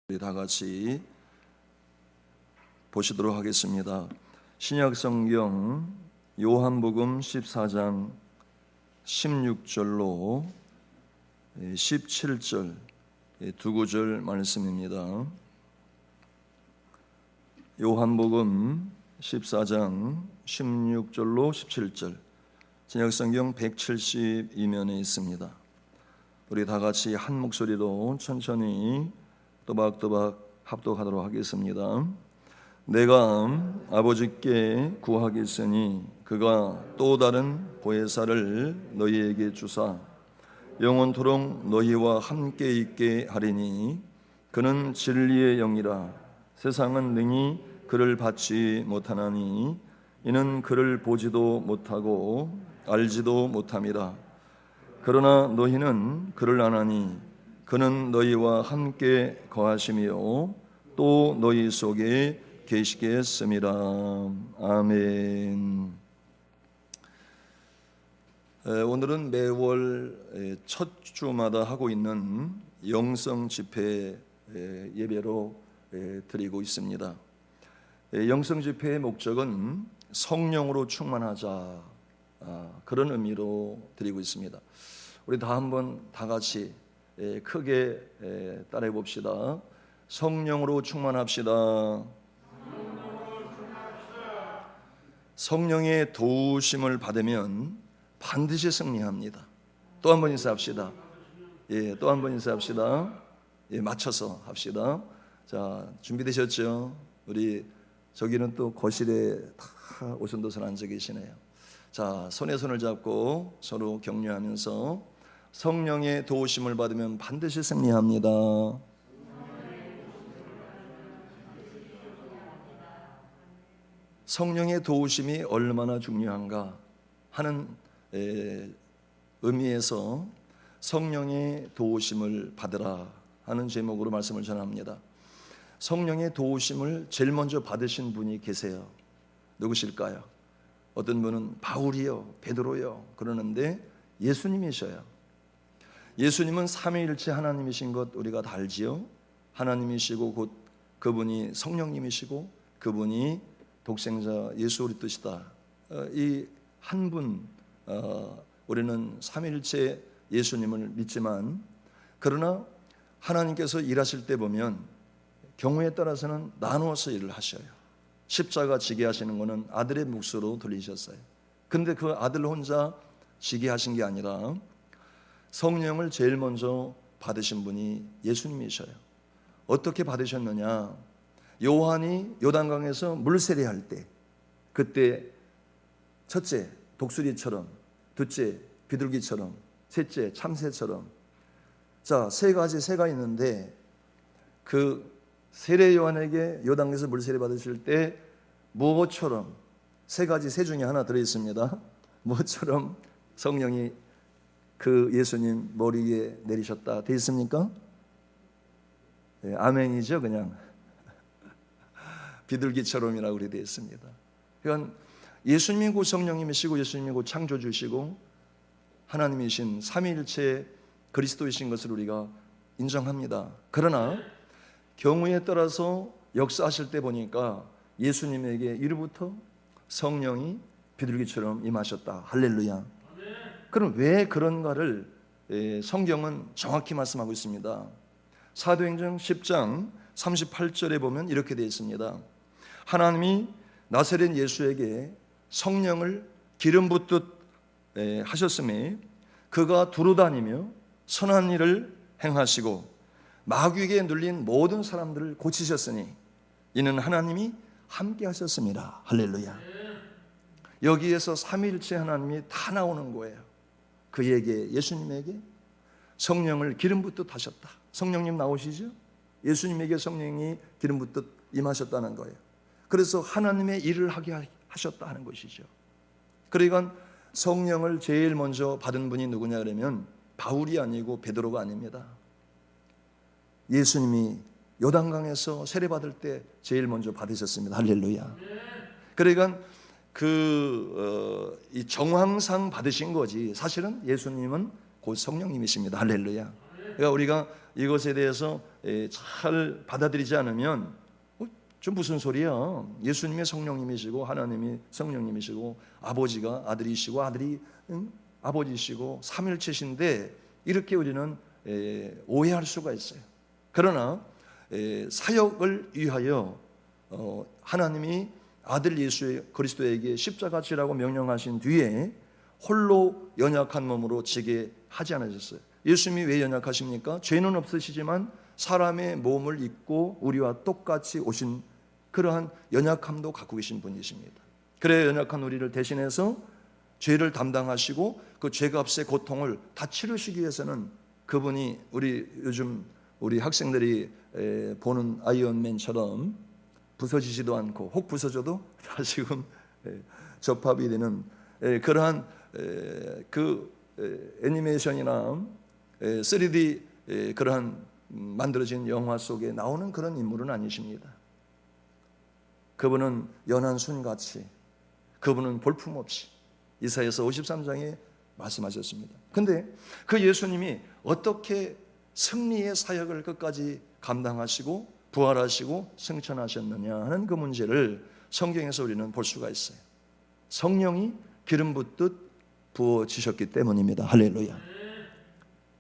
우리 다 같이 보시도록 하겠습니다. 신약 성경 요한복음 14장 16절로 17절 두 구절 말씀입니다. 요한복음 14장 16절로 17절, 신약 성경 172면에 있습니다. 우리 다 같이 한 목소리로 천천히 또박또박 합독하도록 하겠습니다. 내가 아버지께 구하겠으니 그가 또 다른 보혜사를 너희에게 주사 영원토록 너희와 함께 있게 하리니 그는 진리의 영이라. 세상은 능히 그를 받지 못하나니 이는 그를 보지도 못하고 알지도 못함이라. 그러나 너희는 그를 아나니 그는 너희와 함께 거하시며 또 너희 속에 계시겠습니다. 아멘. 오늘은 매월 첫 주마다 하고 있는 영성 집회 예배로 드리고 있습니다. 영성 집회의 목적은 성령으로 충만하자, 그런 의미로 드리고 있습니다. 우리 한번 다 같이 크게 따라해 봅시다. 성령으로 충만합시다. 성령의 도우심을 받으면 반드시 승리합니다. 또 한 번 인사합시다. 또 한 번 인사합시다. 맞춰서 합시다. 자, 준비되셨죠? 우리 저기는 또 거실에 다 오손도손 앉아 계시네요. 자, 손에 손을 잡고 서로 격려하면서 성령의 도우심을 받으면 반드시 승리합니다. 성령의 도우심이 얼마나 중요한가 하는 의미에서 성령의 도우심을 받으라 하는 제목으로 말씀을 전합니다. 성령의 도우심을 제일 먼저 받으신 분이 계세요. 누구실까요? 어떤 분은 바울이요, 베드로요 그러는데 예수님이셔요. 예수님은 삼위일체 하나님이신 것 우리가 다 알지요. 하나님이시고 곧 그분이 성령님이시고 그분이 독생자 예수 그리스도시다. 이 한 분, 우리는 삼위일체 예수님을 믿지만, 그러나 하나님께서 일하실 때 보면 경우에 따라서는 나누어서 일을 하셔요. 십자가 지게 하시는 것은 아들의 몫으로 돌리셨어요. 근데 그 아들 혼자 지게 하신 게 아니라 성령을 제일 먼저 받으신 분이 예수님이셔요. 어떻게 받으셨느냐? 요한이 요단강에서 물세례할 때, 그때 첫째 독수리처럼, 둘째 비둘기처럼, 셋째 참새처럼, 자, 세 가지 새가 있는데 그 세례 요한에게 요단강에서 물세례 받으실 때 무엇처럼, 세 가지 새 중에 하나 들어있습니다. 무엇처럼 성령이 그 예수님 머리 위에 내리셨다 되어 있습니까? 아멘이죠. 그냥 비둘기처럼이라고 그렇게 되어 있습니다. 그러니까 예수님이 곧 성령님이시고 예수님이 곧 창조주시고 하나님이신 삼위일체 그리스도이신 것을 우리가 인정합니다. 그러나 경우에 따라서 역사하실 때 보니까 예수님에게 이로부터 성령이 비둘기처럼 임하셨다. 할렐루야. 그럼 왜 그런가를 성경은 정확히 말씀하고 있습니다. 사도행전 10장 38절에 보면 이렇게 되어 있습니다. 하나님이 나사렛 예수에게 성령을 기름 붓듯 하셨으며 그가 두루다니며 선한 일을 행하시고 마귀에게 눌린 모든 사람들을 고치셨으니 이는 하나님이 함께 하셨습니다. 할렐루야. 여기에서 삼위일체 하나님이 다 나오는 거예요. 그에게, 예수님에게 성령을 기름 붓듯 하셨다. 성령님 나오시죠? 예수님에게 성령이 기름 붓듯 임하셨다는 거예요. 그래서 하나님의 일을 하게 하셨다 하는 것이죠. 그러니까 성령을 제일 먼저 받은 분이 누구냐 그러면 바울이 아니고 베드로가 아닙니다. 예수님이 요단강에서 세례받을 때 제일 먼저 받으셨습니다. 할렐루야. 그러니까 이 정황상 받으신 거지 사실은 예수님은 곧 성령님이십니다. 할렐루야. 그러니까 우리가 이것에 대해서 잘 받아들이지 않으면 좀 무슨 소리야? 예수님이 성령님이시고 하나님이 성령님이시고 아버지가 아들이시고 아들이 아버지시고 삼일체신데 이렇게 우리는 오해할 수가 있어요. 그러나 사역을 위하여 하나님이 아들 예수 그리스도에게 십자가 지라고 명령하신 뒤에 홀로 연약한 몸으로 지게 하지 않으셨어요. 예수님이 왜 연약하십니까? 죄는 없으시지만 사람의 몸을 입고 우리와 똑같이 오신 그러한 연약함도 갖고 계신 분이십니다. 그래야 연약한 우리를 대신해서 죄를 담당하시고 그 죄값의 고통을 다 치르시기 위해서는 그분이 요즘 우리 학생들이 보는 아이언맨처럼 부서지지도 않고 혹 부서져도 다시금 접합이 되는 그러한 그 애니메이션이나 3D 그러한 만들어진 영화 속에 나오는 그런 인물은 아니십니다. 그분은 연한 순같이, 그분은 볼품없이 이사야서 53장에 말씀하셨습니다. 근데 그 예수님이 어떻게 승리의 사역을 끝까지 감당하시고 부활하시고 승천하셨느냐 하는 그 문제를 성경에서 우리는 볼 수가 있어요. 성령이 기름 붓듯 부어지셨기 때문입니다. 할렐루야.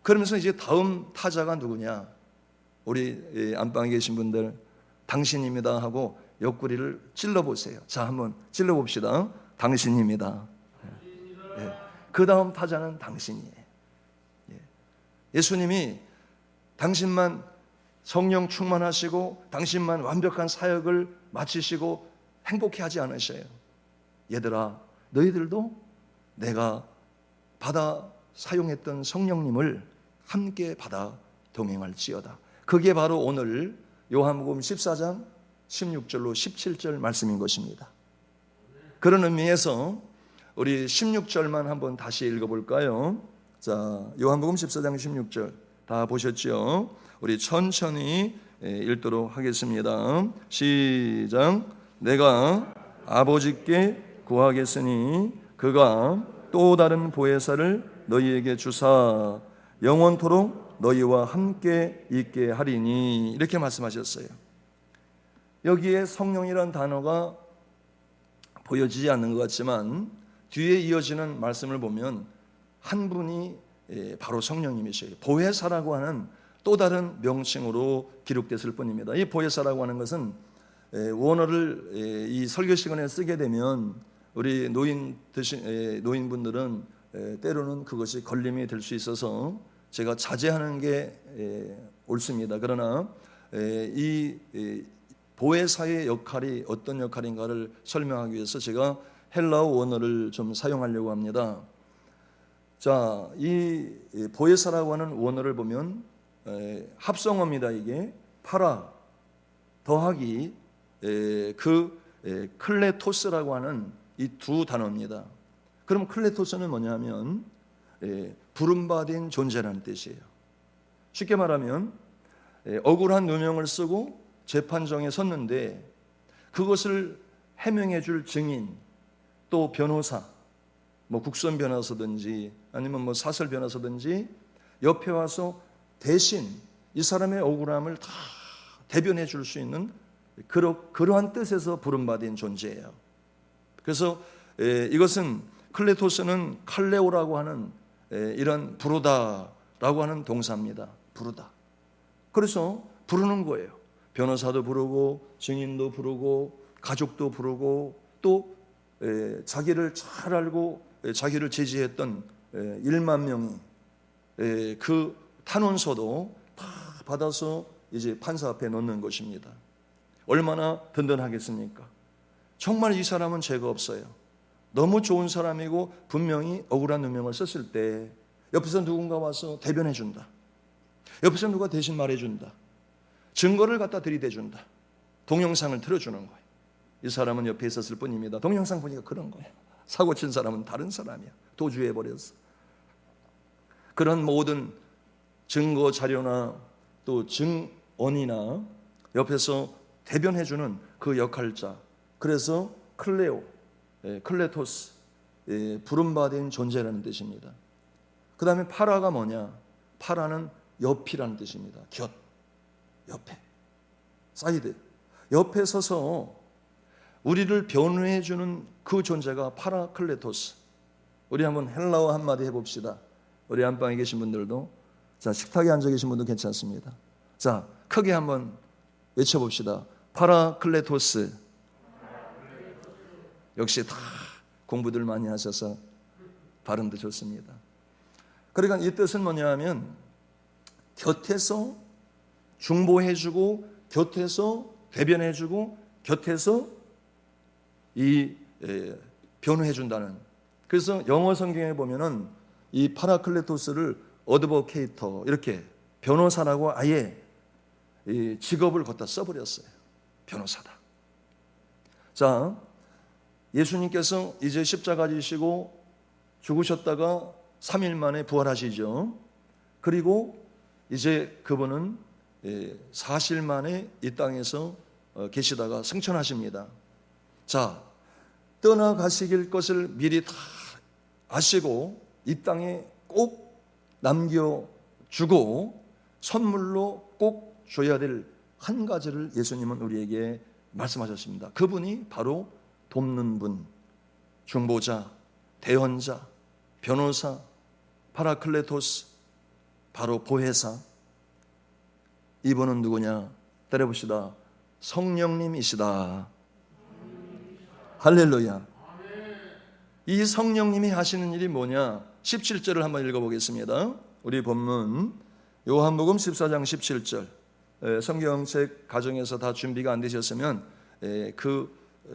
그러면서 이제 다음 타자가 누구냐? 우리 안방에 계신 분들 당신입니다 하고 옆구리를 찔러보세요. 자, 한번 찔러봅시다. 당신입니다. 그 다음 타자는 당신이에요. 예수님이 당신만 성령 충만하시고 당신만 완벽한 사역을 마치시고 행복해 하지 않으셔요. 얘들아, 너희들도 내가 받아 사용했던 성령님을 함께 받아 동행할지어다. 그게 바로 오늘 요한복음 14장 16절로 17절 말씀인 것입니다. 그런 의미에서 우리 16절만 한번 다시 읽어볼까요? 자, 요한복음 14장 16절 다 보셨죠? 우리 천천히 읽도록 하겠습니다. 시작. 내가 아버지께 구하겠으니 그가 또 다른 보혜사를 너희에게 주사 영원토록 너희와 함께 있게 하리니 이렇게 말씀하셨어요. 여기에 성령이라는 단어가 보여지지 않는 것 같지만 뒤에 이어지는 말씀을 보면 한 분이 바로 성령님이셔요. 보혜사라고 하는 또 다른 명칭으로 기록됐을 뿐입니다. 이 보혜사라고 하는 것은 원어를 이 설교 시간에 쓰게 되면 우리 노인분들은 때로는 그것이 걸림이 될 수 있어서 제가 자제하는 게 옳습니다. 그러나 이 보혜사의 역할이 어떤 역할인가를 설명하기 위해서 제가 헬라어 원어를 좀 사용하려고 합니다. 자, 이 보혜사라고 하는 원어를 보면 합성어입니다. 이게 파라 더하기 그 클레토스라고 하는 이 두 단어입니다. 그럼 클레토스는 뭐냐면 부름받은 존재라는 뜻이에요. 쉽게 말하면 억울한 누명을 쓰고 재판정에 섰는데 그것을 해명해 줄 증인 또 변호사, 뭐 국선 변호사든지 아니면 뭐 사설 변호사든지 옆에 와서 대신 이 사람의 억울함을 다 대변해 줄 수 있는 그러한 뜻에서 부름받은 존재예요. 그래서 이것은 클레토스는 칼레오라고 하는 이런 부르다라고 하는 동사입니다. 부르다. 그래서 부르는 거예요. 변호사도 부르고 증인도 부르고 가족도 부르고 또 자기를 잘 알고 자기를 지지했던 1만 명이 그 탄원서도 다 받아서 이제 판사 앞에 놓는 것입니다. 얼마나 든든하겠습니까? 정말 이 사람은 죄가 없어요. 너무 좋은 사람이고 분명히 억울한 누명을 썼을 때 옆에서 누군가 와서 대변해 준다. 옆에서 누가 대신 말해 준다. 증거를 갖다 들이대 준다. 동영상을 틀어주는 거예요. 이 사람은 옆에 있었을 뿐입니다. 동영상 보니까 그런 거예요. 사고 친 사람은 다른 사람이야. 도주해 버렸어. 그런 모든 증거 자료나 또 증언이나 옆에서 대변해 주는 그 역할자. 그래서 클레토스, 부름받은 존재라는 뜻입니다. 그 다음에 파라가 뭐냐? 파라는 옆이라는 뜻입니다. 곁, 옆에, 사이드. 옆에 서서 우리를 변호해 주는 그 존재가 파라클레토스. 우리 한번 헬라어 한마디 해봅시다. 우리 안방에 계신 분들도, 자, 식탁에 앉아 계신 분도 괜찮습니다. 자, 크게 한번 외쳐봅시다. 파라클레토스. 역시 다 공부들 많이 하셔서 발음도 좋습니다. 그러니까 이 뜻은 뭐냐 하면 곁에서 중보해주고, 곁에서 대변해주고, 곁에서 변호해준다는. 그래서 영어 성경에 보면은 이 파라클레토스를 어드보케이터, 이렇게 변호사라고 아예 이 직업을 갖다 써버렸어요. 변호사다. 자, 예수님께서 이제 십자가 지시고 죽으셨다가 3일 만에 부활하시죠. 그리고 이제 그분은 사실 만에 이 땅에서 계시다가 승천하십니다. 자, 떠나가시길 것을 미리 다 아시고 이 땅에 꼭 남겨주고 선물로 꼭 줘야 될 한 가지를 예수님은 우리에게 말씀하셨습니다. 그분이 바로 돕는 분, 중보자, 대언자, 변호사, 파라클레토스, 바로 보혜사. 이분은 누구냐? 따라해봅시다. 성령님이시다. 할렐루야. 이 성령님이 하시는 일이 뭐냐? 17절을 한번 읽어보겠습니다. 우리 본문 요한복음 14장 17절. 성경책 가정에서 다 준비가 안 되셨으면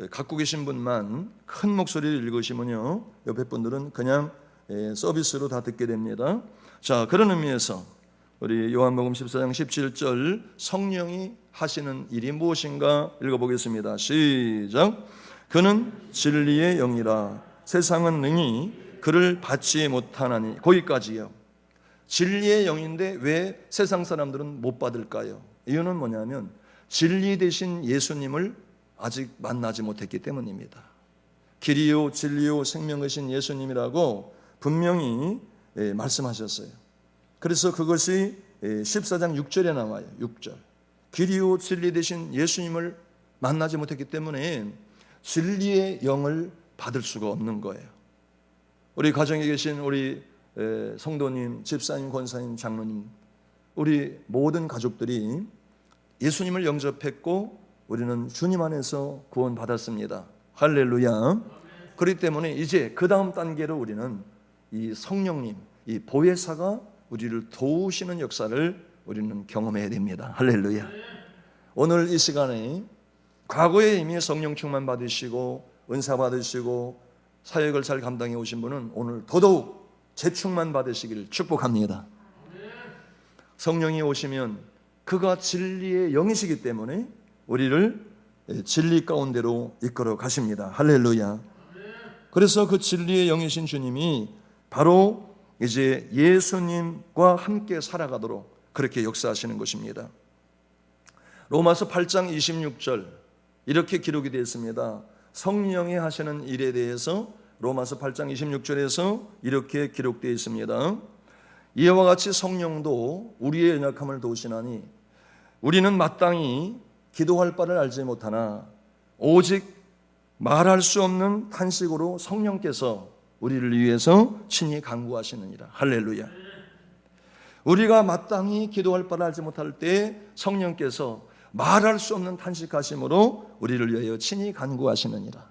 갖고 계신 분만 큰 목소리를 읽으시면요, 옆에 분들은 그냥 서비스로 다 듣게 됩니다. 자, 그런 의미에서 우리 요한복음 14장 17절 성령이 하시는 일이 무엇인가 읽어보겠습니다. 시작. 그는 진리의 영이라 세상은 능히 그를 받지 못하나니. 거기까지요. 진리의 영인데 왜 세상 사람들은 못 받을까요? 이유는 뭐냐면 진리 되신 예수님을 아직 만나지 못했기 때문입니다. 길이요 진리요 생명이신 예수님이라고 분명히 말씀하셨어요. 그래서 그것이 14장 6절에 나와요. 6절. 길이요 진리 되신 예수님을 만나지 못했기 때문에 진리의 영을 받을 수가 없는 거예요. 우리 가정에 계신 우리 성도님, 집사님, 권사님, 장로님, 우리 모든 가족들이 예수님을 영접했고 우리는 주님 안에서 구원받았습니다. 할렐루야. 그렇기 때문에 이제 그 다음 단계로 우리는 이 성령님, 이 보혜사가 우리를 도우시는 역사를 우리는 경험해야 됩니다. 할렐루야. 오늘 이 시간에 과거에 이미 성령 충만 받으시고 은사 받으시고 사역을 잘 감당해 오신 분은 오늘 더더욱 재충만 받으시기를 축복합니다. 성령이 오시면 그가 진리의 영이시기 때문에 우리를 진리 가운데로 이끌어 가십니다. 할렐루야. 그래서 그 진리의 영이신 주님이 바로 이제 예수님과 함께 살아가도록 그렇게 역사하시는 것입니다. 로마서 8장 26절 이렇게 기록이 되어 있습니다. 성령이 하시는 일에 대해서 로마서 8장 26절에서 이렇게 기록되어 있습니다. 이와 같이 성령도 우리의 연약함을 도우시나니 우리는 마땅히 기도할 바를 알지 못하나 오직 말할 수 없는 탄식으로 성령께서 우리를 위해서 친히 간구하시느니라. 할렐루야. 우리가 마땅히 기도할 바를 알지 못할 때 성령께서 말할 수 없는 탄식하심으로 우리를 위하여 친히 간구하시느니라.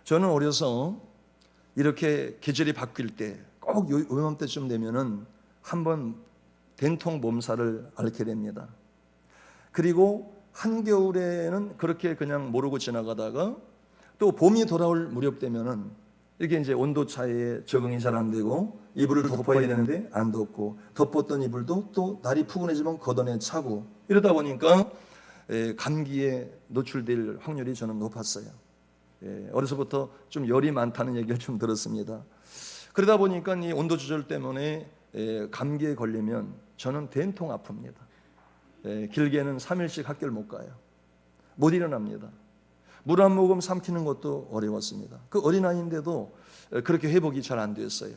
저는 어려서 이렇게 계절이 바뀔 때 꼭 요맘때쯤 되면은 한번 된통 몸살을 앓게 됩니다. 그리고 한겨울에는 그렇게 그냥 모르고 지나가다가 또 봄이 돌아올 무렵 되면은 이게 이제 온도 차이에 적응이 잘 안 되고 이불을 덮어야 되는데 안 덮고 덮었던 이불도 또 날이 푸근해지면 걷어내 차고 이러다 보니까 감기에 노출될 확률이 저는 높았어요. 어려서부터 좀 열이 많다는 얘기를 좀 들었습니다. 그러다 보니까 이 온도 조절 때문에 감기에 걸리면 저는 된통 아픕니다. 길게는 3일씩 학교를 못 가요. 못 일어납니다. 물 한 모금 삼키는 것도 어려웠습니다. 그 어린아이인데도 그렇게 회복이 잘 안 됐어요.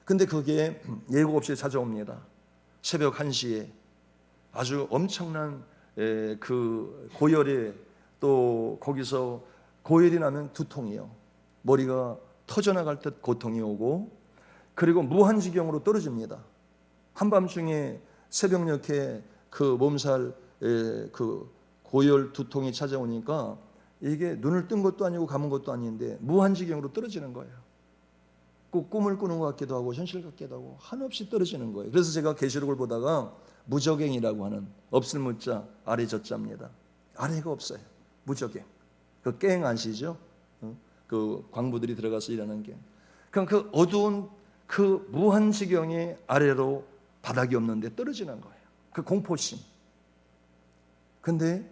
근데 그게 예고 없이 찾아옵니다. 새벽 1시에 아주 엄청난 그 고열에, 또 거기서 고열이 나면 두통이요, 머리가 터져나갈 듯 고통이 오고, 그리고 무한지경으로 떨어집니다. 한밤중에 새벽녘에 그 몸살 그 고열 두통이 찾아오니까 이게 눈을 뜬 것도 아니고 감은 것도 아닌데 무한지경으로 떨어지는 거예요. 꼭 꿈을 꾸는 것 같기도 하고 현실 같기도 하고 한없이 떨어지는 거예요. 그래서 제가 계시록을 보다가 무저갱이라고 하는, 없을 무자 아래 저자입니다. 아래가 없어요. 무저갱. 그 갱 아시죠? 그 광부들이 들어가서 일하는 갱. 그럼 그 어두운 그 무한지경의 아래로 바닥이 없는데 떨어지는 거예요. 그 공포심. 근데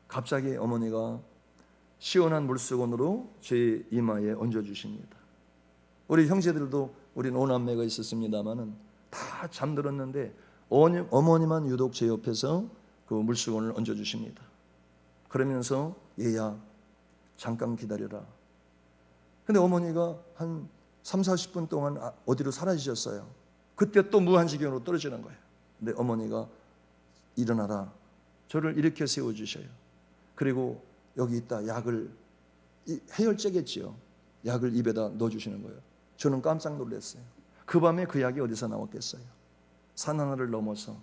갑자기 어머니가 시원한 물수건으로 제 이마에 얹어주십니다. 우리 형제들도, 우리 오남매가 있었습니다마는 다 잠들었는데 어머니만 유독 제 옆에서 그 물수건을 얹어주십니다. 그러면서 얘야 잠깐 기다려라. 근데 어머니가 한 30-40분 동안 어디로 사라지셨어요. 그때 또 무한지경으로 떨어지는 거예요. 근데 어머니가 일어나라, 저를 일으켜 세워주셔요. 그리고 여기 있다, 약을, 해열제겠지요, 약을 입에다 넣어주시는 거예요. 저는 깜짝 놀랐어요. 그 밤에 그 약이 어디서 나왔겠어요. 산 하나를 넘어서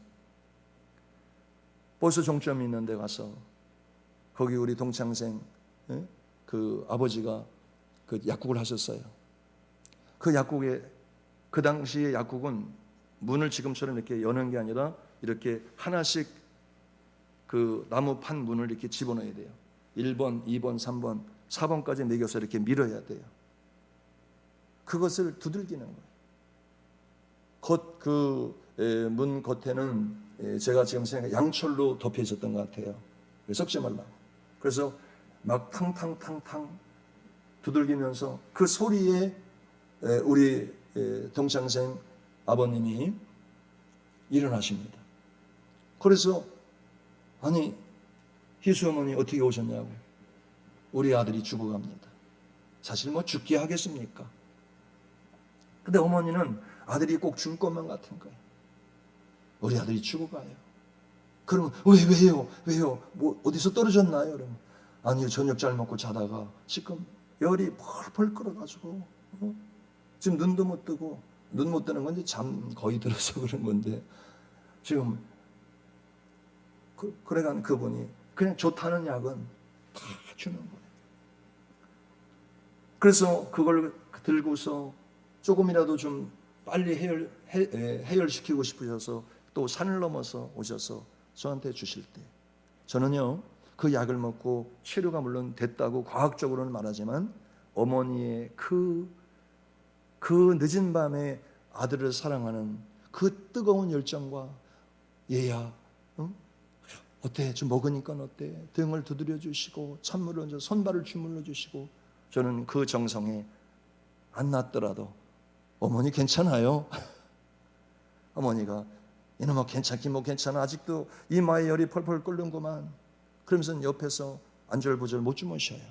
버스 종점이 있는 데 가서 거기 우리 동창생 그 아버지가 그 약국을 하셨어요. 그 약국에, 그 당시에 약국은 문을 지금처럼 이렇게 여는 게 아니라 이렇게 하나씩 그 나무판 문을 이렇게 집어넣어야 돼요. 1번, 2번, 3번, 4번까지 매겨서 이렇게 밀어야 돼요. 그것을 두들기는 거예요. 문 겉에는 제가 지금 생각해 양철로 덮여 있었던 것 같아요. 썩지 말라고. 그래서 막 탕탕탕탕 두들기면서 그 소리에 우리 동창생 아버님이 일어나십니다. 그래서 아니, 희수 어머니 어떻게 오셨냐고. 우리 아들이 죽어갑니다. 사실 뭐 죽게 하겠습니까? 근데 어머니는 아들이 꼭 죽을 것만 같은 거예요. 우리 아들이 죽어가요. 그러면 왜요? 뭐 어디서 떨어졌나요? 그러면 아니요, 저녁 잘 먹고 자다가 지금 열이 펄펄 끓어가지고 지금 눈도 못 뜨고, 눈 못 뜨는 건 이제 잠 거의 들어서 그런 건데, 지금 그래간 그분이 그냥 좋다는 약은 다 주는 거예요. 그래서 그걸 들고서 조금이라도 좀 빨리 해열시키고 싶으셔서 또 산을 넘어서 오셔서 저한테 주실 때, 저는요 그 약을 먹고 치료가 물론 됐다고 과학적으로는 말하지만 어머니의 그 늦은 밤에 아들을 사랑하는 그 뜨거운 열정과, 얘야 어때? 좀 먹으니까 어때? 등을 두드려 주시고 찬물을 얹어 손발을 주물러 주시고, 저는 그 정성에 안 낫더라도 어머니 괜찮아요? 어머니가 이놈아 괜찮긴 뭐 괜찮아, 아직도 이마에 열이 펄펄 끓는구만. 그러면서 옆에서 안절부절 못 주무셔요.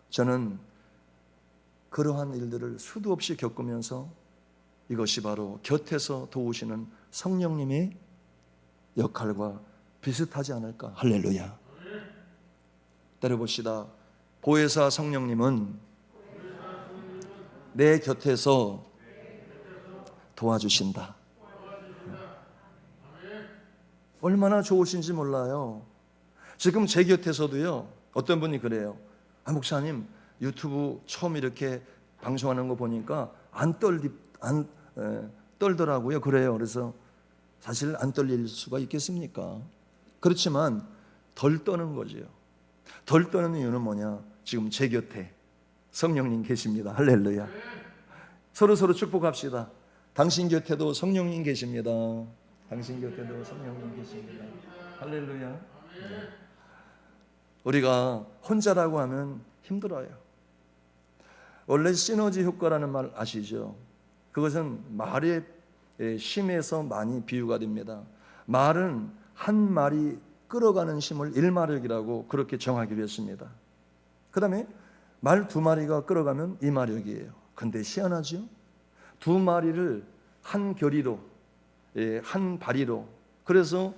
저는 그러한 일들을 수도 없이 겪으면서 이것이 바로 곁에서 도우시는 성령님의 역할과 비슷하지 않을까. 할렐루야. 때려봅시다. 보혜사 성령님은 내 곁에서 도와주신다. 얼마나 좋으신지 몰라요. 지금 제 곁에서도요, 어떤 분이 그래요. 목사님 유튜브 처음 이렇게 방송하는 거 보니까 안 떨더라고요. 그래요. 그래서 사실 안 떨릴 수가 있겠습니까? 그렇지만 덜 떠는 거죠. 덜 떠는 이유는 뭐냐? 지금 제 곁에 성령님 계십니다. 할렐루야. 서로 축복합시다. 당신 곁에도 성령님 계십니다. 당신 곁에도 성령님 계십니다. 할렐루야. 네. 우리가 혼자라고 하면 힘들어요. 원래 시너지 효과라는 말 아시죠? 그것은 말의 힘에서 많이 비유가 됩니다. 말은 한 마리 끌어가는 힘을 1마력이라고 그렇게 정하기로 했습니다. 그 다음에 말 2마리가 끌어가면 2마력이에요. 근데 희한하죠? 2마리를 한 결의로 한 바리로, 그래서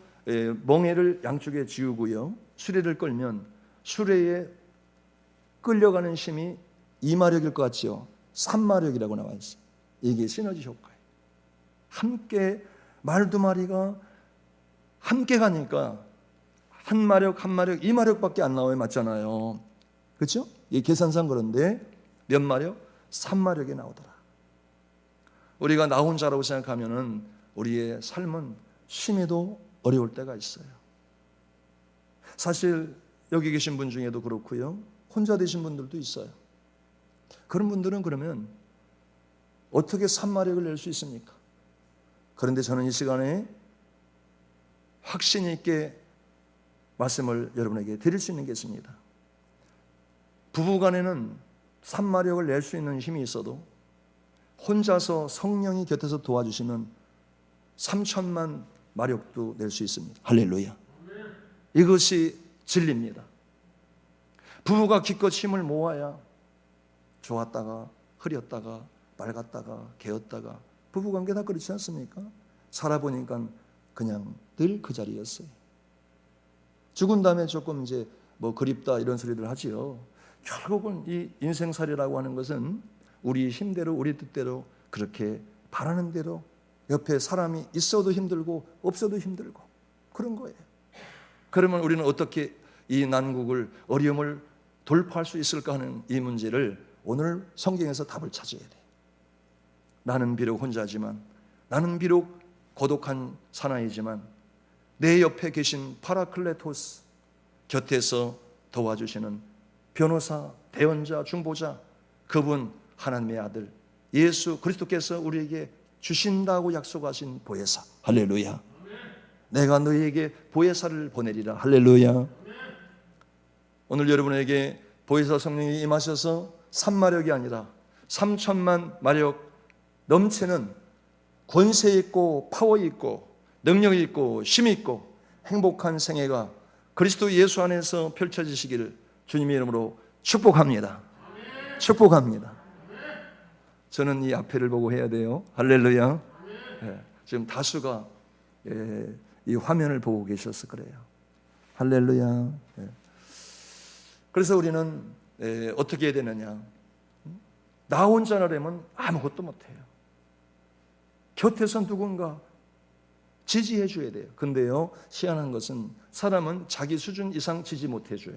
멍에를 양쪽에 지우고요, 수레를 끌면 수레에 끌려가는 힘이 2마력일 것 같지요. 3마력이라고 나와 있어요. 이게 시너지 효과예요. 함께 말 두 마리가 함께 가니까 한 마력, 2마력밖에 안 나와요. 맞잖아요. 그렇죠? 이 계산상 그런데 몇 마력? 3마력이 나오더라. 우리가 나 혼자라고 생각하면은 우리의 삶은 심해도 어려울 때가 있어요. 사실 여기 계신 분 중에도 그렇고요, 혼자 되신 분들도 있어요. 그런 분들은 그러면 어떻게 3마력을 낼 수 있습니까? 그런데 저는 이 시간에 확신 있게 말씀을 여러분에게 드릴 수 있는 게 있습니다. 부부간에는 3마력을 낼 수 있는 힘이 있어도 혼자서 성령이 곁에서 도와주시면 3천만 마력도 낼 수 있습니다. 할렐루야. 이것이 진리입니다. 부부가 기껏 힘을 모아야 좋았다가 흐렸다가 맑았다가 개었다가, 부부관계 다 그렇지 않습니까? 살아보니까 그냥 늘 그 자리였어요. 죽은 다음에 조금 이제 뭐 그립다 이런 소리들 하지요. 결국은 이 인생살이라고 하는 것은 우리 힘대로 우리 뜻대로 그렇게 바라는 대로 옆에 사람이 있어도 힘들고 없어도 힘들고 그런 거예요. 그러면 우리는 어떻게 이 난국을, 어려움을 돌파할 수 있을까 하는 이 문제를 오늘 성경에서 답을 찾아야 돼요. 나는 비록 혼자지만, 나는 비록 고독한 사나이지만 내 옆에 계신 파라클레토스, 곁에서 도와주시는 변호사, 대언자, 중보자, 그분 하나님의 아들 예수 그리스도께서 우리에게 주신다고 약속하신 보혜사. 할렐루야. 내가 너희에게 보혜사를 보내리라. 할렐루야. 오늘 여러분에게 보혜사 성령이 임하셔서 3마력이 아니라 3천만 마력 넘치는 권세 있고 파워 있고 능력이 있고 힘이 있고 행복한 생애가 그리스도 예수 안에서 펼쳐지시기를 주님의 이름으로 축복합니다. 축복합니다. 저는 이 앞에를 보고 해야 돼요. 할렐루야. 지금 다수가 이 화면을 보고 계셔서 그래요. 할렐루야. 그래서 우리는 어떻게 해야 되느냐? 나 혼자라면 아무것도 못해요. 곁에서 누군가 지지해 줘야 돼요. 근데요, 희한한 것은 사람은 자기 수준 이상 지지 못해 줘요.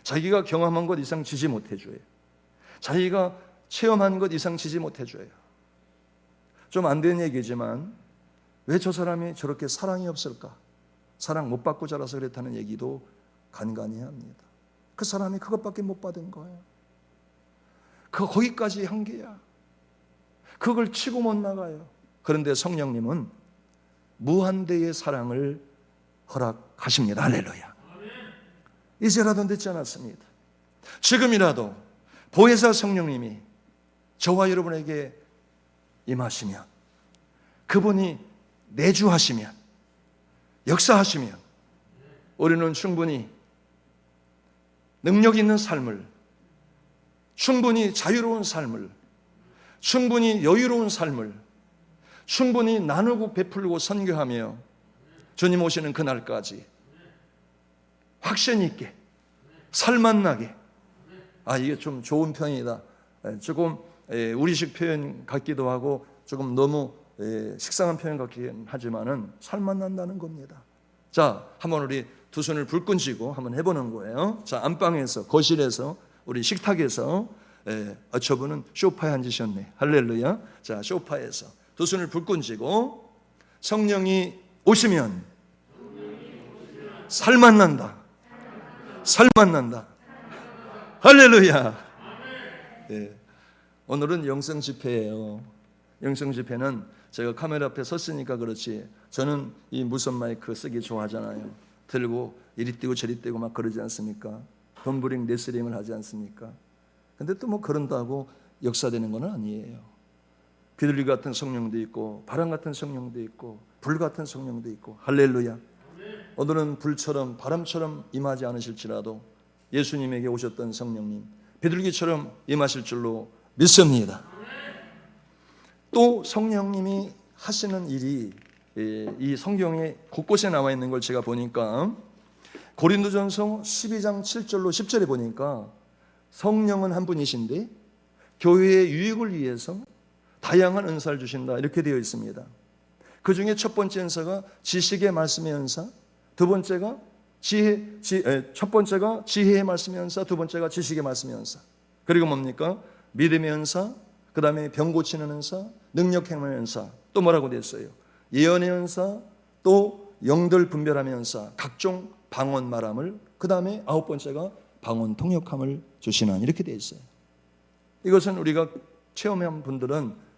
자기가 경험한 것 이상 지지 못해 줘요. 자기가 체험한 것 이상 지지 못해 줘요. 좀 안 되는 얘기지만 왜 저 사람이 저렇게 사랑이 없을까? 사랑 못 받고 자라서 그랬다는 얘기도 간간히 합니다. 그 사람이 그것밖에 못 받은 거예요. 거기까지 한계야. 그걸 치고 못 나가요. 그런데 성령님은 무한대의 사랑을 허락하십니다. 할렐루야. 이제라도 늦지 않았습니다. 지금이라도 보혜사 성령님이 저와 여러분에게 임하시면, 그분이 내주하시면, 역사하시면 우리는 충분히 능력 있는 삶을, 충분히 자유로운 삶을, 충분히 여유로운 삶을 충분히 나누고 베풀고 선교하며 주님 오시는 그날까지 확신 있게 살맛나게, 이게 좀 좋은 표현이다, 조금 우리식 표현 같기도 하고 조금 너무 식상한 표현 같긴 하지만은 살맛난다는 겁니다. 자, 한번 우리 두 손을 불끈 쥐고 한번 해보는 거예요. 자, 안방에서, 거실에서, 우리 식탁에서, 저분은 소파에 앉으셨네. 할렐루야. 자, 소파에서 두 손을 불끈 쥐고 성령이 오시면 살맛난다. 살맛난다. 할렐루야. 오늘은 영성 집회예요. 영성 집회는 제가 카메라 앞에 섰으니까 그렇지, 저는 이 무선 마이크 쓰기 좋아하잖아요. 들고 이리 뛰고 저리 뛰고 막 그러지 않습니까? 덤블링 레슬링을 하지 않습니까? 근데 또 뭐 그런다고 역사되는 건 아니에요. 비둘기 같은 성령도 있고 바람 같은 성령도 있고 불 같은 성령도 있고. 할렐루야. 오늘은 불처럼 바람처럼 임하지 않으실지라도 예수님에게 오셨던 성령님 비둘기처럼 임하실 줄로 믿습니다. 또 성령님이 하시는 일이 이 성경에 곳곳에 나와 있는 걸 제가 보니까 고린도전서 12장 7절로 10절에 보니까 성령은 한 분이신데 교회의 유익을 위해서 다양한 은사를 주신다 이렇게 되어 있습니다. 그 중에 첫 번째 은사가 지식의 말씀의 은사, 두 번째가 첫 번째가 지혜의 말씀의 은사, 두 번째가 지식의 말씀의 은사. 그리고 뭡니까? 믿음의 은사, 그 다음에 병 고치는 은사, 능력 행하는 은사. 또 뭐라고 되어 있어요? 예언의 은사, 또 영들 분별함의 은사, 각종 방언 말함을, 그 다음에 아홉 번째가 방언 통역함을 주시는 이렇게 되어 있어요. 이것은 우리가 체험한 분들은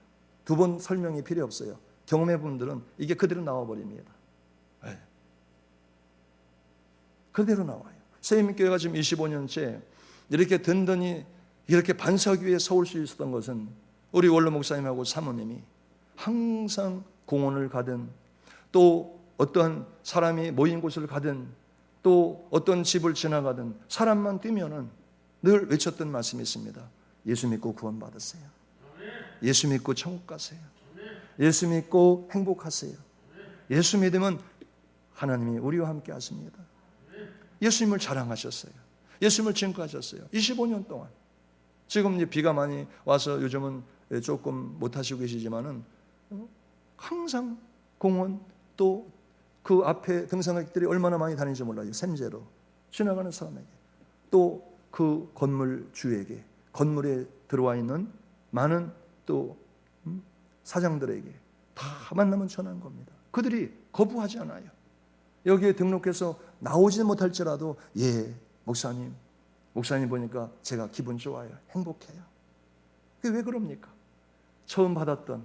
두 번 설명이 필요 없어요. 경험해 분들은 이게 그대로 나와버립니다. 네. 그대로 나와요. 세임교회가 지금 25년째 이렇게 든든히 이렇게 반석위에 서올 수 있었던 것은 우리 원로 목사님하고 사모님이 항상 공원을 가든 또 어떤 사람이 모인 곳을 가든 또 어떤 집을 지나가든 사람만 뛰면은 늘 외쳤던 말씀이 있습니다. 예수 믿고 구원 받으세요. 예수 믿고 천국 가세요. 예수 믿고 행복하세요. 예수 믿으면 하나님이 우리와 함께 하십니다. 예수님을 자랑하셨어요. 예수님을 증거하셨어요. 25년 동안. 지금 이제 비가 많이 와서 요즘은 조금 못 하시고 계시지만은 항상 공원 또 그 앞에 등산객들이 얼마나 많이 다니는지 몰라요. 샘재로 지나가는 사람에게 또 그 건물 주에게 건물에 들어와 있는 많은 또 사장들에게 다 만나면 전한 겁니다. 그들이 거부하지 않아요. 여기에 등록해서 나오지 못할지라도 목사님 보니까 제가 기분 좋아요. 행복해요. 그게 왜 그럽니까? 처음 받았던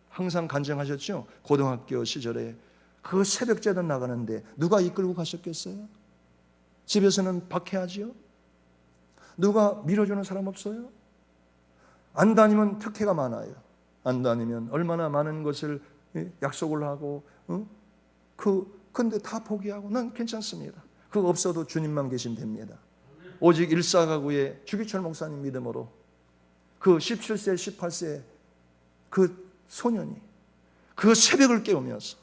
항상 간증하셨죠? 고등학교 시절에 그 새벽 제단 나가는데 누가 이끌고 가셨겠어요? 집에서는 박해하지요? 누가 밀어주는 사람 없어요? 안 다니면 특혜가 많아요. 안 다니면 얼마나 많은 것을 약속을 하고 근데 다 포기하고 난 괜찮습니다. 그거 없어도 주님만 계시면 됩니다. 오직 일사가구의 주기철 목사님 믿음으로 그 17세 18세 그 소년이 그 새벽을 깨우면서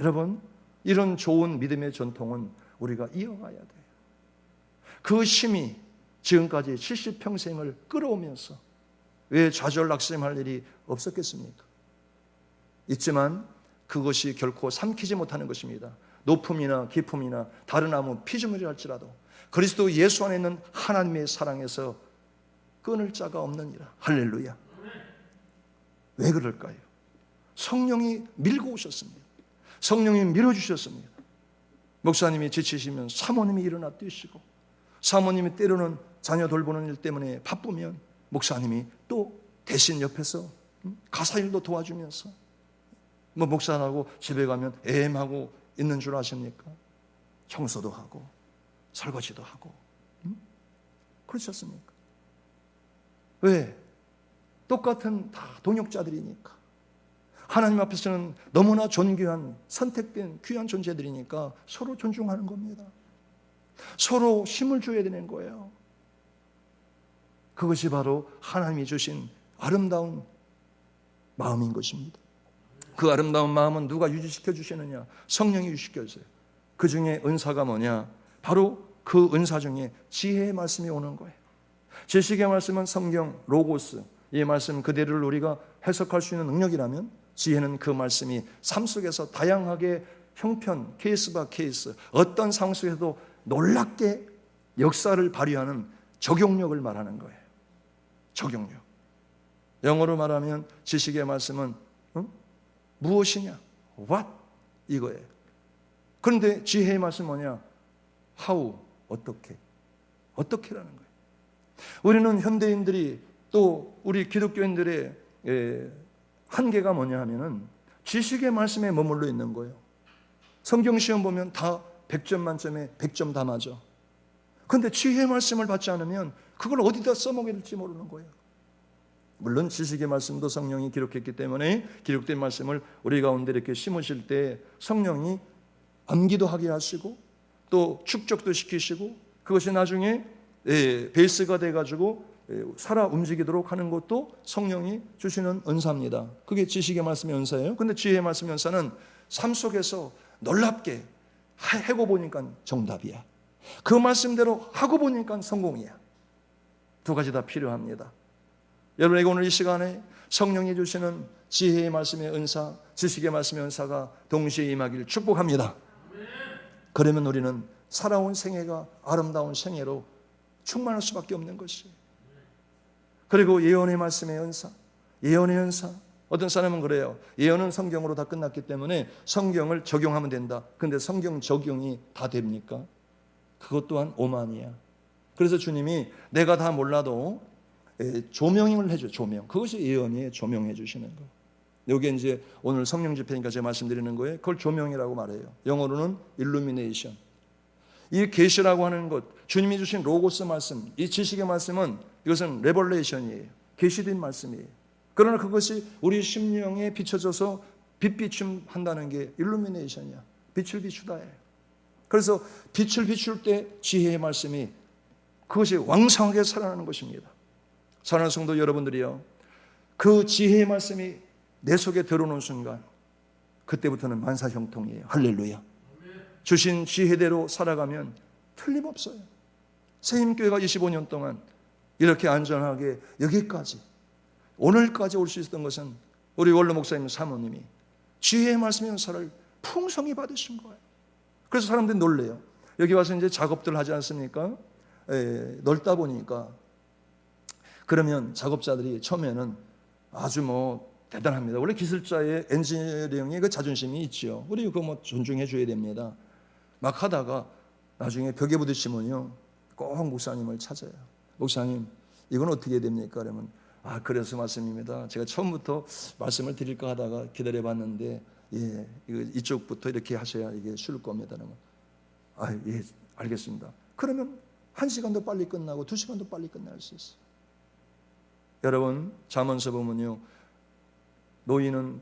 여러분 이런 좋은 믿음의 전통은 우리가 이어가야 돼요. 그 힘이 지금까지 70평생을 끌어오면서 왜 좌절낙심할 일이 없었겠습니까? 있지만 그것이 결코 삼키지 못하는 것입니다. 높음이나 기품이나 다른 아무 피조물이 할지라도 그리스도 예수 안에 있는 하나님의 사랑에서 끊을 자가 없느니라. 할렐루야. 왜 그럴까요? 성령이 밀고 오셨습니다. 성령이 밀어주셨습니다. 목사님이 지치시면 사모님이 일어나 뛰시고 사모님이 때로는 자녀 돌보는 일 때문에 바쁘면 목사님이 또 대신 옆에서 가사일도 도와주면서 목사하고 집에 가면 애엠하고 있는 줄 아십니까? 청소도 하고 설거지도 하고 그러셨습니까? 왜? 똑같은 다 동역자들이니까 하나님 앞에서는 너무나 존귀한 선택된 귀한 존재들이니까 서로 존중하는 겁니다. 서로 힘을 줘야 되는 거예요. 그것이 바로 하나님이 주신 아름다운 마음인 것입니다. 그 아름다운 마음은 누가 유지시켜 주시느냐? 성령이 유지시켜 주세요. 그 중에 은사가 뭐냐? 바로 그 은사 중에 지혜의 말씀이 오는 거예요. 지식의 말씀은 성경, 로고스, 이 말씀 그대로를 우리가 해석할 수 있는 능력이라면 지혜는 그 말씀이 삶 속에서 다양하게 형편, 케이스 바 케이스, 어떤 상황 속에서도 놀랍게 역사를 발휘하는 적용력을 말하는 거예요. 적용력. 영어로 말하면 지식의 말씀은 무엇이냐? What? 이거예요. 그런데 지혜의 말씀은 뭐냐? How? 어떻게? 어떻게라는 거예요. 우리는 현대인들이 또 우리 기독교인들의 한계가 뭐냐 하면은 지식의 말씀에 머물러 있는 거예요. 성경 시험 보면 다 100점 만점에 100점 다 맞아. 그런데 지혜의 말씀을 받지 않으면 그걸 어디다 써먹여야 될지 모르는 거예요. 물론 지식의 말씀도 성령이 기록했기 때문에 기록된 말씀을 우리 가운데 이렇게 심으실 때 성령이 암기도 하게 하시고 또 축적도 시키시고 그것이 나중에 베이스가 돼가지고 살아 움직이도록 하는 것도 성령이 주시는 은사입니다. 그게 지식의 말씀의 은사예요. 근데 지혜의 말씀의 은사는 삶 속에서 놀랍게 해고 보니까 정답이야. 그 말씀대로 하고 보니까 성공이야. 두 가지 다 필요합니다. 여러분에게 오늘 이 시간에 성령이 주시는 지혜의 말씀의 은사, 지식의 말씀의 은사가 동시에 임하기를 축복합니다. 그러면 우리는 살아온 생애가 아름다운 생애로 충만할 수밖에 없는 것이에요. 그리고 예언의 말씀의 은사, 예언의 은사. 어떤 사람은 그래요. 예언은 성경으로 다 끝났기 때문에 성경을 적용하면 된다. 근데 성경 적용이 다 됩니까? 그것 또한 오만이야. 그래서 주님이 내가 다 몰라도 조명을 해줘. 조명. 그것이 예언이에요. 조명해 주시는 거. 여기 이제 오늘 성령 집회니까 제가 말씀드리는 거예요. 그걸 조명이라고 말해요. 영어로는 illumination. 이 계시라고 하는 것, 주님이 주신 로고스 말씀, 이 지식의 말씀은 이것은 레벌레이션이에요. 계시된 말씀이에요. 그러나 그것이 우리 심령에 비춰져서 빛비춤한다는 게 일루미네이션이야. 빛을 비추다예요. 그래서 빛을 비출 때 지혜의 말씀이 그것이 왕성하게 살아나는 것입니다. 사랑하는 성도 여러분들이요, 그 지혜의 말씀이 내 속에 들어오는 순간 그때부터는 만사형통이에요. 할렐루야. 주신 지혜대로 살아가면 틀림없어요. 세임교회가 25년 동안 이렇게 안전하게 여기까지 오늘까지 올 수 있었던 것은 우리 원로 목사님 사모님이 지혜의 말씀의 은사를 풍성히 받으신 거예요. 그래서 사람들이 놀래요. 여기 와서 이제 작업들 하지 않습니까? 넓다 보니까 그러면 작업자들이 처음에는 아주 대단합니다. 원래 기술자의 엔지니어링의 그 자존심이 있죠. 우리 그거 존중해 줘야 됩니다. 막 하다가 나중에 벽에 부딪히면요, 꼭 목사님을 찾아요. 목사님, 이건 어떻게 해야 됩니까? 그러면 그래서 말씀입니다. 제가 처음부터 말씀을 드릴까 하다가 기다려봤는데 이쪽부터 이렇게 하셔야 이게 쉬울 겁니다. 그러면 예, 알겠습니다. 그러면 1시간도 빨리 끝나고 2시간도 빨리 끝날 수 있어요. 여러분, 잠언서 보면요, 노인은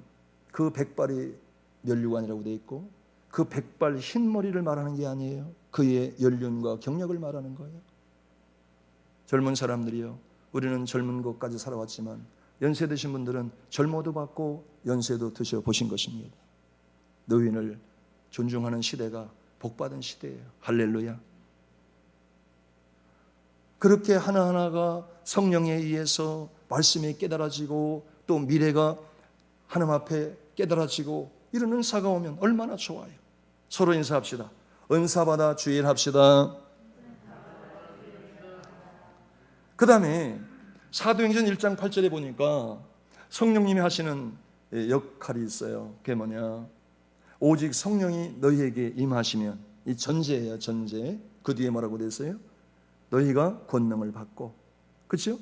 그 백발이 면류관이라고 되어 있고 그 백발 흰머리를 말하는 게 아니에요. 그의 연륜과 경력을 말하는 거예요. 젊은 사람들이요, 우리는 젊은 것까지 살아왔지만 연세 드신 분들은 젊어도 봤고 연세도 드셔보신 것입니다. 노인을 존중하는 시대가 복받은 시대예요. 할렐루야. 그렇게 하나하나가 성령에 의해서 말씀이 깨달아지고 또 미래가 하나님 앞에 깨달아지고 이런 은사가 오면 얼마나 좋아요. 서로 인사합시다. 은사받아 주일합시다. 그 다음에 사도행전 1장 8절에 보니까 성령님이 하시는 역할이 있어요. 그게 뭐냐, 오직 성령이 너희에게 임하시면, 이 전제예요. 전제. 그 뒤에 뭐라고 되어 있어요? 너희가 권능을 받고, 그렇죠?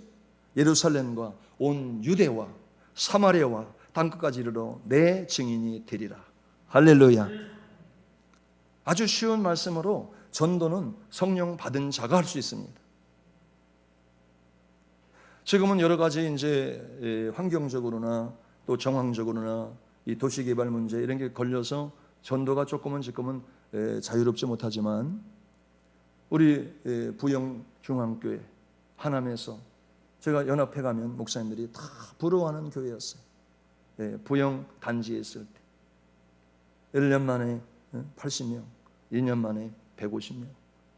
예루살렘과 온 유대와 사마리아와 땅끝까지 이르러 내 증인이 되리라. 할렐루야. 아주 쉬운 말씀으로 전도는 성령 받은 자가 할 수 있습니다. 지금은 여러 가지 이제 환경적으로나 또 정황적으로나 이 도시개발 문제 이런 게 걸려서 전도가 조금은 지금은 자유롭지 못하지만 우리 부영중앙교회 하남에서 제가 연합회 가면 목사님들이 다 부러워하는 교회였어요. 부영 단지에 있을 때 1년 만에 80명, 2년 만에 150명,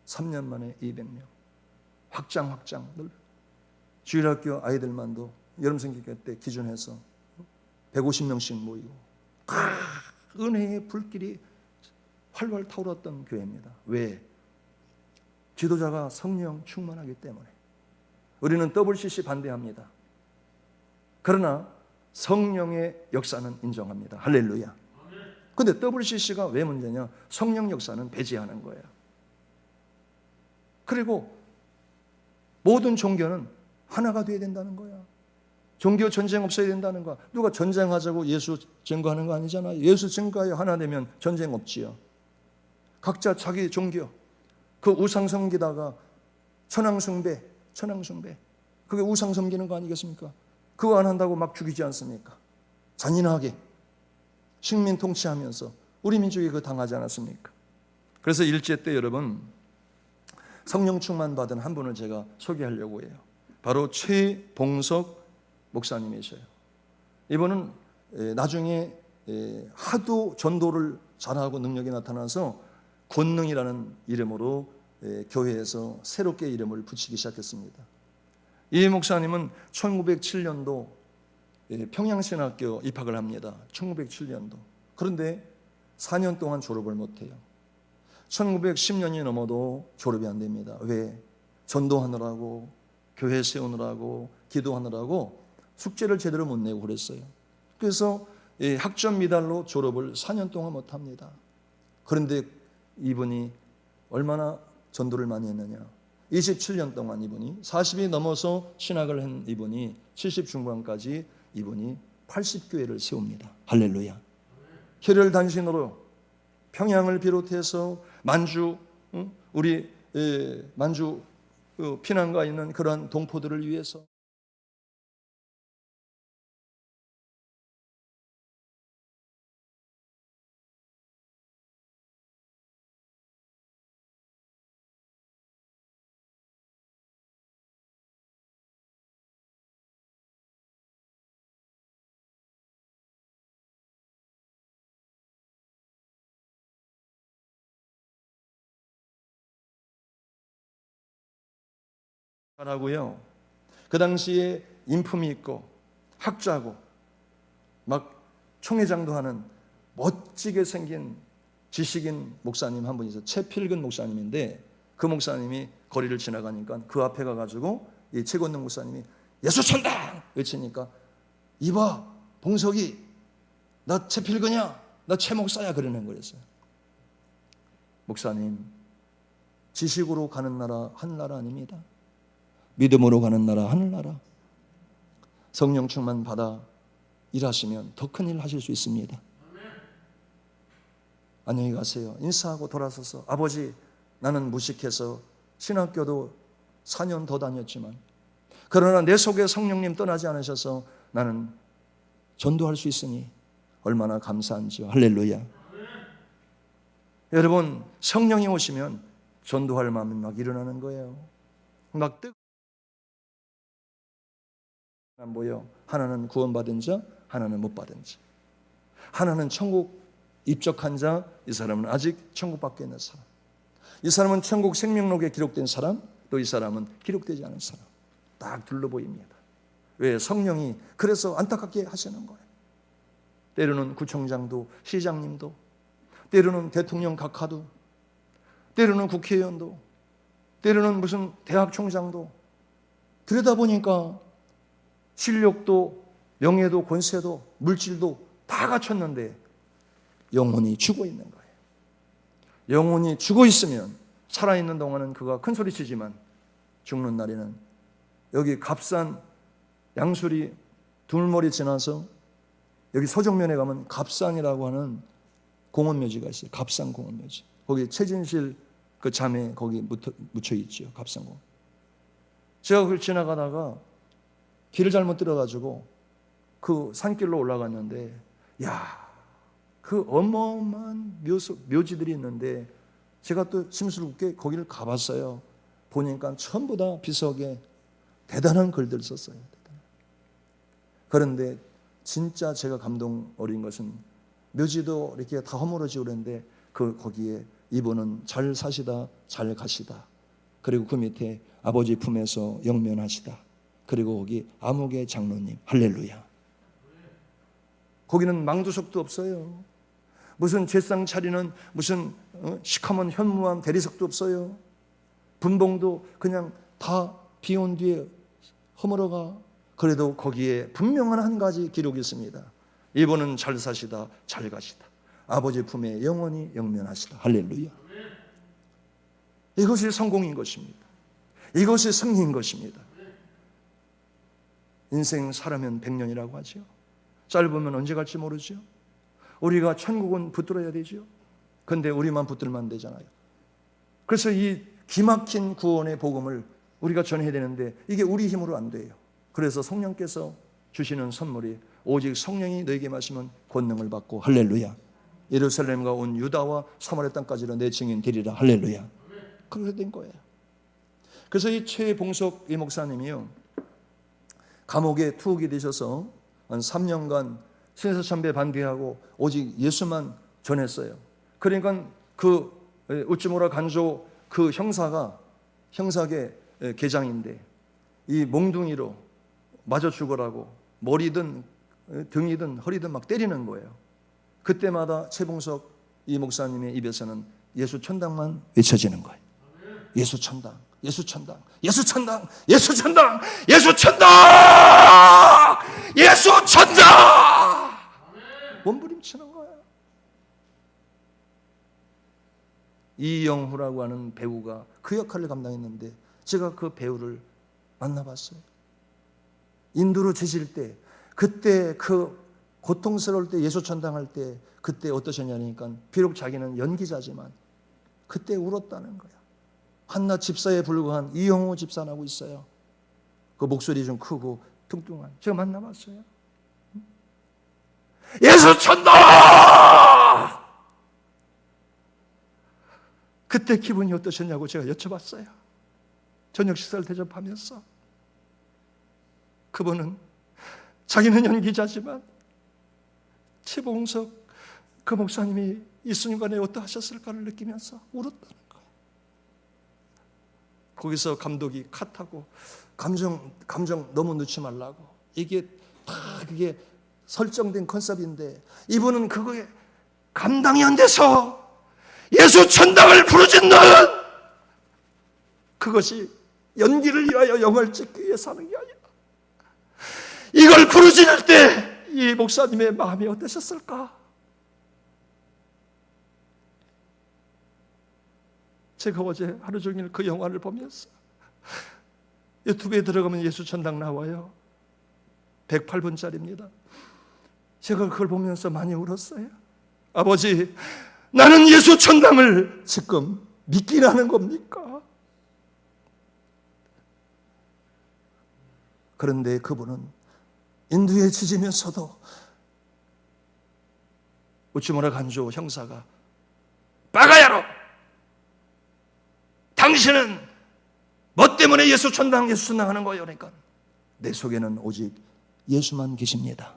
3년 만에 200명, 확장 주일학교 아이들만도 여름 성경회 때 기준해서 150명씩 모이고 은혜의 불길이 활활 타오랐던 교회입니다. 왜? 지도자가 성령 충만하기 때문에. 우리는 WCC 반대합니다. 그러나 성령의 역사는 인정합니다. 할렐루야. 근데 WCC가 왜 문제냐? 성령 역사는 배제하는 거예요. 그리고 모든 종교는 하나가 되어야 된다는 거야. 종교 전쟁 없어야 된다는 거야. 누가 전쟁하자고 예수 증거하는 거 아니잖아요. 예수 증거하여 하나 되면 전쟁 없지요. 각자 자기 종교, 그 우상 섬기다가 천황숭배, 그게 우상 섬기는 거 아니겠습니까? 그거 안 한다고 막 죽이지 않습니까? 잔인하게 식민 통치하면서 우리 민족이 그거 당하지 않았습니까? 그래서 일제 때 여러분 성령 충만 받은 한 분을 제가 소개하려고 해요. 바로 최봉석 목사님이셔요. 이분은 나중에 하도 전도를 잘하고 능력이 나타나서 권능이라는 이름으로 교회에서 새롭게 이름을 붙이기 시작했습니다. 이 목사님은 1907년도 평양신학교 입학을 합니다. 1907년도. 그런데 4년 동안 졸업을 못해요. 1910년이 넘어도 졸업이 안 됩니다. 왜? 전도하느라고, 교회 세우느라고, 기도하느라고 숙제를 제대로 못 내고 그랬어요. 그래서 학점 미달로 졸업을 4년 동안 못합니다. 그런데 이분이 얼마나 전도를 많이 했느냐. 27년 동안 이분이 40이 넘어서 신학을 한 이분이 70 중반까지 이분이 80교회를 세웁니다. 할렐루야. 혈혈단신으로 평양을 비롯해서 만주, 우리 만주 피난가 있는 그러한 동포들을 위해서 하고요. 그 당시에 인품이 있고 학자고 막 총회장도 하는 멋지게 생긴 지식인 목사님 한 분 있어요. 최필근 목사님인데 그 목사님이 거리를 지나가니까 그 앞에 가가지고 이 최권능 목사님이 예수천당 외치니까 이봐 봉석이 나 최필근이야 나 최목사야 그러는 거였어요. 목사님 지식으로 가는 나라 하늘나라 아닙니다. 믿음으로 가는 나라 하늘나라. 성령 충만 받아 일하시면 더 큰 일 하실 수 있습니다. 안녕히 가세요. 인사하고 돌아서서 아버지 나는 무식해서 신학교도 4년 더 다녔지만 그러나 내 속에 성령님 떠나지 않으셔서 나는 전도할 수 있으니 얼마나 감사한지요. 할렐루야. 여러분 성령이 오시면 전도할 마음이 막 일어나는 거예요. 막 안 보여. 하나는 구원받은 자, 하나는 못 받은 자. 하나는 천국 입적한 자, 이 사람은 아직 천국 밖에 있는 사람. 이 사람은 천국 생명록에 기록된 사람, 또 이 사람은 기록되지 않은 사람. 딱 둘러 보입니다. 왜? 성령이 그래서 안타깝게 하시는 거예요. 때로는 구청장도, 시장님도, 때로는 대통령 각하도, 때로는 국회의원도, 때로는 무슨 대학 총장도 그러다 보니까 실력도 명예도 권세도 물질도 다 갖췄는데 영혼이 죽어 있는 거예요. 영혼이 죽어 있으면 살아있는 동안은 그가 큰 소리 치지만 죽는 날에는 여기 갑산 양수리 둘머리 지나서 여기 서정면에 가면 갑산이라고 하는 공원묘지가 있어요. 갑산 공원묘지. 거기 최진실 그 자매 거기 묻혀 있죠. 갑산공원. 제가 그걸 지나가다가 길을 잘못 들어가지고 그 산길로 올라갔는데 야, 그 어마어마한 묘지들이 있는데 제가 또 심스럽게 거기를 가봤어요. 보니까 전부 다 비석에 대단한 글들 썼어요. 그런데 진짜 제가 감동 어린 것은 묘지도 이렇게 다 허물어지고 그랬는데 거기에 이분은 잘 사시다 잘 가시다. 그리고 그 밑에 아버지 품에서 영면하시다. 그리고 거기 암흑의 장로님 할렐루야. 거기는 망두석도 없어요. 무슨 제상 차리는 무슨 시커먼 현무암 대리석도 없어요. 분봉도 그냥 다 비 온 뒤에 허물어가. 그래도 거기에 분명한 한 가지 기록이 있습니다. 이분은 잘 사시다 잘 가시다. 아버지 품에 영원히 영면하시다. 할렐루야. 이것이 성공인 것입니다. 이것이 승리인 것입니다. 인생 살아면 100년이라고 하죠. 짧으면 언제 갈지 모르죠. 우리가 천국은 붙들어야 되죠. 근데 우리만 붙들면 안 되잖아요. 그래서 이 기막힌 구원의 복음을 우리가 전해야 되는데 이게 우리 힘으로 안 돼요. 그래서 성령께서 주시는 선물이 오직 성령이 너에게 마시면 권능을 받고 할렐루야. 예루살렘과 온 유다와 사마리아 땅까지로 내 증인 되리라. 할렐루야. 그렇게 된 거예요. 그래서 이 최봉석 이 목사님이요. 감옥에 투옥이 되셔서 한 3년간 신사참배 반대하고 오직 예수만 전했어요. 그러니까 그 우찌무라 간조 그 형사계 계장인데 이 몽둥이로 맞아 죽으라고 머리든 등이든 허리든 막 때리는 거예요. 그때마다 최봉석 이 목사님의 입에서는 예수 천당만 외쳐지는 거예요. 예수 천당, 예수 천당, 예수 천당, 예수 천당, 예수 천당, 예수 천당. 몸부림치는 거예요. 이영후라고 하는 배우가 그 역할을 감당했는데 제가 그 배우를 만나봤어요. 인도로 제실 때 그때 그 고통스러울 때 예수 천당할 때 그때 어떠셨냐니까 비록 자기는 연기자지만 그때 울었다는 거야. 한낱 집사에 불과한 이영호 집사라고 있어요. 그 목소리 좀 크고 뚱뚱한 제가 만나봤어요. 예수 천당! 그때 기분이 어떠셨냐고 제가 여쭤봤어요. 저녁 식사를 대접하면서 그분은 자기는 연기자지만 최봉석 그 목사님이 이 순간에 어떠하셨을까를 느끼면서 울었다는 거예요. 거기서 감독이 컷하고 감정 너무 넣지 말라고 이게 다 그게 설정된 컨셉인데 이분은 그거에 감당이 안 돼서 예수 천당을 부르짖는 그것이 연기를 위하여 영화를 찍기 위해 사는 게 아니라 이걸 부르짖을 때 이 목사님의 마음이 어떠셨을까? 제가 어제 하루 종일 그 영화를 보면서 유튜브에 들어가면 예수 천당 나와요. 108분짜리입니다. 제가 그걸 보면서 많이 울었어요. 아버지, 나는 예수 천당을 지금 믿기라는 겁니까? 그런데 그분은 인두에 지지면서도 우치무라 간조 형사가 빠가야로 당신은 뭐 때문에 예수 천당 하는 거예요? 그러니까 내 속에는 오직 예수만 계십니다.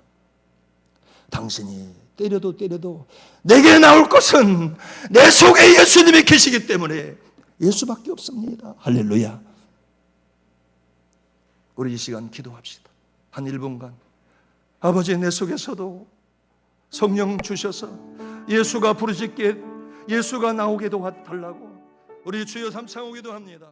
당신이 때려도 내게 나올 것은 내 속에 예수님이 계시기 때문에 예수밖에 없습니다. 할렐루야. 우리 이 시간 기도합시다. 한 1분간 아버지 내 속에서도 성령 주셔서 예수가 부르짖게 예수가 나오게 도와달라고 우리 주여 삼창오기도 합니다.